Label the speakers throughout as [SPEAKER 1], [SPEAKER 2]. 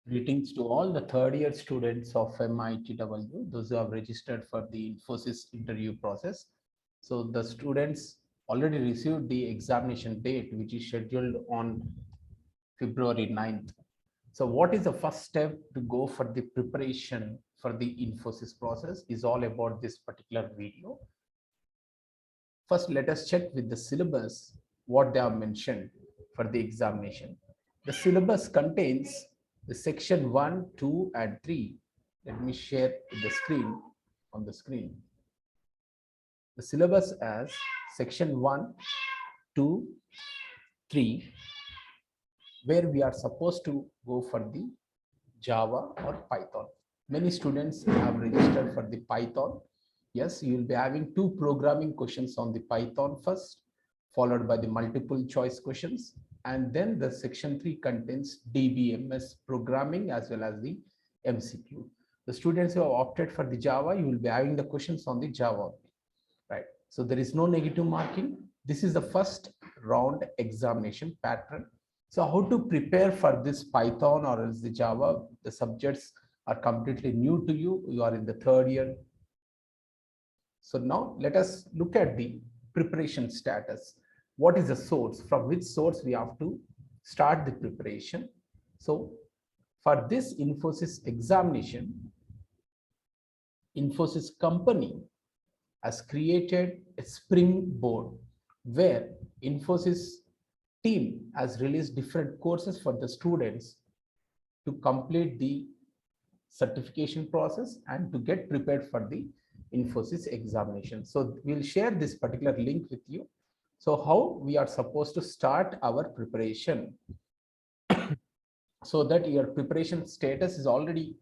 [SPEAKER 1] Greetings to all the third year students of MITW, those who have registered for the Infosys interview process. So the students already received the examination date, which is scheduled on February 9th. So what is the first step to go for the preparation for the Infosys process is all about this particular video. First, let us check with the syllabus what they have mentioned for the examination. The syllabus contains the section 1, 2, and 3. Let me share the screen on the screen. The syllabus as section 1, 2, 3, where we are supposed to go for the Java or Python. Many students have registered for the Python. Yes, you will be having two programming questions on the Python first, followed by the multiple choice questions. And then the section 3 contains DBMS programming as well as the MCQ. The students who have opted for the Java, you will be having the questions on the Java, right? So there is no negative marking. This is the first round examination pattern. So how to prepare for this Python or else the Java? The subjects are completely new to you. You are in the third year. So now let us look at the preparation status. What is the source? From which source we have to start the preparation? So for this Infosys examination, Infosys company has created a springboard where Infosys team has released different courses for the students to complete the certification process and to get prepared for the Infosys examination. So we'll share this particular link with you. So how we are supposed to start our preparation so that your preparation status is already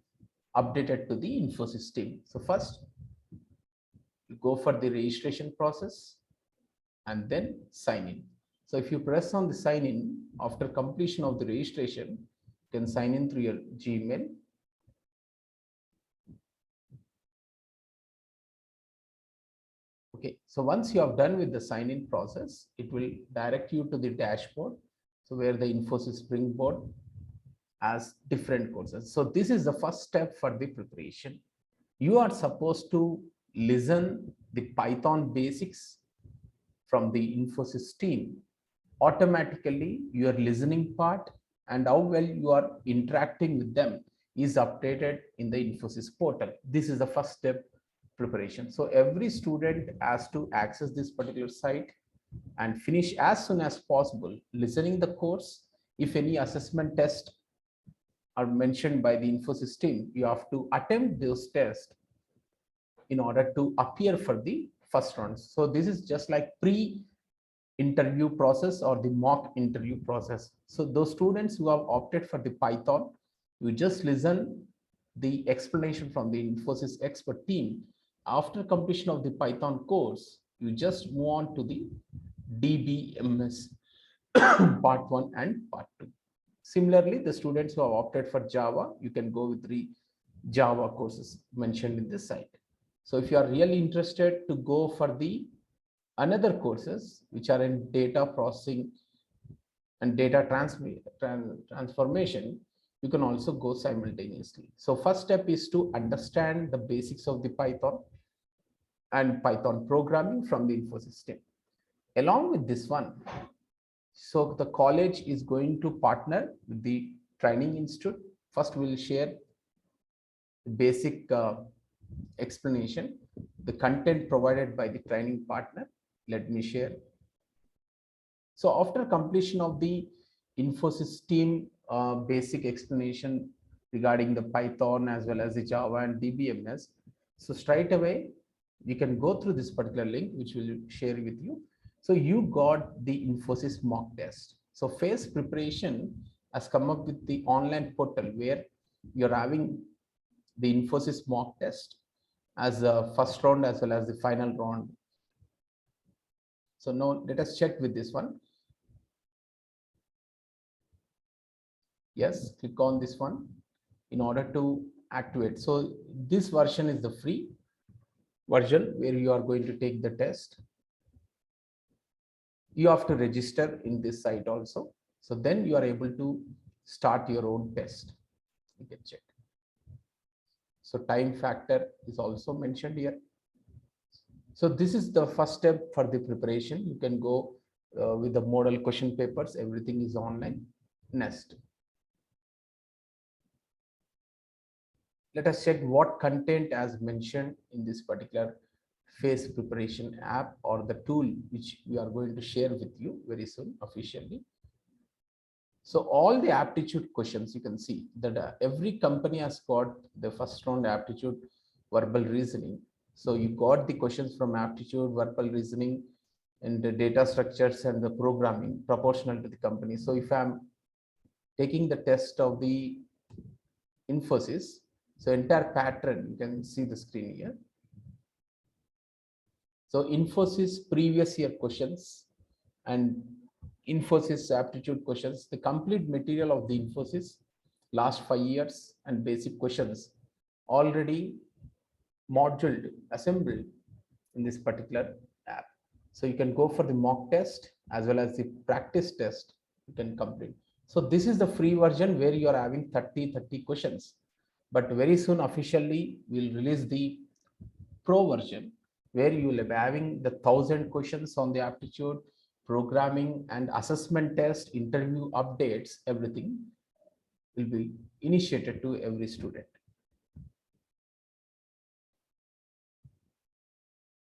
[SPEAKER 1] updated to the Infosys team. So first, you go for the registration process and then sign in. So if you press on the sign in, after completion of the registration, you can sign in through your Gmail. Okay, so once you have done with the sign in process, it will direct you to the dashboard. So where the Infosys Springboard has different courses. So this is the first step for the preparation. You are supposed to listen the Python basics from the Infosys team. Automatically, your listening part and how well you are interacting with them is updated in the Infosys portal. This is the first step preparation. So every student has to access this particular site and finish as soon as possible listening the course. If any assessment tests are mentioned by the Infosys team, you have to attempt those tests in order to appear for the first round. So this is just like pre-interview process or the mock interview process. So those students who have opted for the Python, you just listen the explanation from the Infosys expert team. After completion of the Python course, you just move on to the DBMS part 1 and part 2. Similarly, the students who have opted for Java, you can go with the Java courses mentioned in this site. So if you are really interested to go for the another courses which are in data processing and data transformation, you can also go simultaneously. So first step is to understand the basics of the Python and Python programming from the Infosys system. Along with this one, so the college is going to partner with the training institute. First, we'll share the basic explanation, the content provided by the training partner. Let me share. So after completion of the Infosys team basic explanation regarding the Python as well as the Java and DBMS, so straight away you can go through this particular link which we'll share with you. So you got the Infosys mock test. So phase preparation has come up with the online portal where you're having the Infosys mock test as a first round as well as the final round. So now let us check with this one. Yes, click on this one in order to activate. So this version is the free version where you are going to take the test. You have to register in this site also. So then you are able to start your own test. you can check. So time factor is also mentioned here. So this is the first step for the preparation. You can go with the model question papers. Everything is online. Next, let us check what content as mentioned in this particular phase preparation app or the tool which we are going to share with you very soon officially. So all the aptitude questions, you can see that every company has got the first round aptitude verbal reasoning. So you got the questions from aptitude, verbal reasoning, and the data structures and the programming proportional to the company. So if I'm taking the test of the Infosys, so entire pattern, you can see the screen here. So Infosys previous year questions and Infosys aptitude questions, the complete material of the Infosys last 5 years and basic questions already moduled, assembled in this particular app. So you can go for the mock test as well as the practice test you can complete. So this is the free version where you are having 30 questions, but very soon officially we'll release the pro version where you will be having the 1,000 questions on the aptitude, programming and assessment test, interview updates, everything will be initiated to every student.